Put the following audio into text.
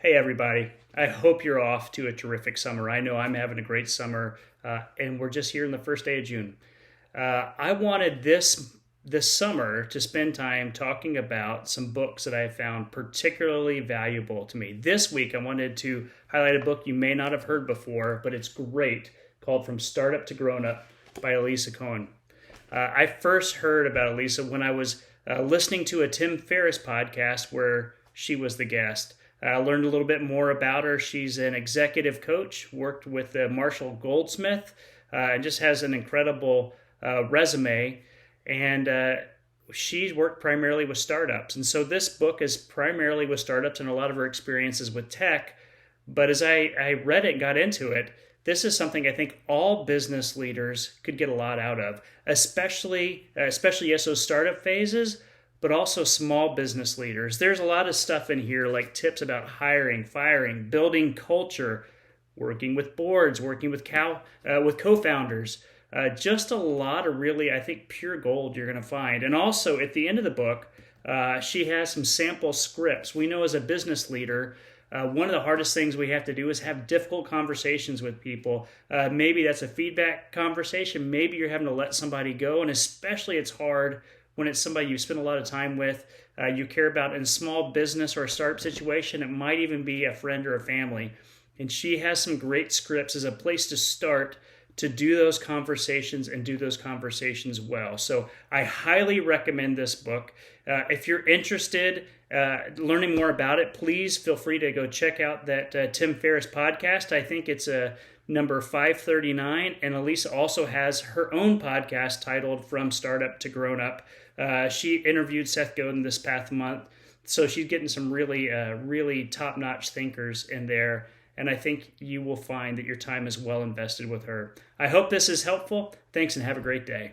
Hey, everybody. I hope you're off to a terrific summer. I know I'm having a great summer, and we're just here in the first day of June. I wanted this summer to spend time talking about some books that I found particularly valuable to me. This week, I wanted to highlight a book you may not have heard before, but it's great, called From Startup to Grown Up by Alisa Cohn. I first heard about Alisa when I was listening to a Tim Ferris podcast where she was the guest. I learned a little bit more about her. She's an executive coach, worked with Marshall Goldsmith, and just has an incredible resume. And she's worked primarily with startups. And so this book is primarily with startups and a lot of her experiences with tech. But as I read it and got into it, this is something I think all business leaders could get a lot out of, especially yes, those startup phases, but also small business leaders. There's a lot of stuff in here like tips about hiring, firing, building culture, working with boards, working with co-founders. Just a lot of really, I think, pure gold you're going to find. And also at the end of the book, she has some sample scripts. We know as a business leader, one of the hardest things we have to do is have difficult conversations with people. Maybe that's a feedback conversation. Maybe you're having to let somebody go. And especially it's hard when it's somebody you spend a lot of time with, you care about in a small business or a startup situation. It might even be a friend or a family. And she has some great scripts as a place to start to do those conversations and do those conversations well. So I highly recommend this book. If you're interested learning more about it, please feel free to go check out that Tim Ferris podcast. I think it's number 539. And Alisa also has her own podcast titled From Startup to Grown Up. She interviewed Seth Godin this past month. So she's getting some really top-notch thinkers in there. And I think you will find that your time is well invested with her. I hope this is helpful. Thanks and have a great day.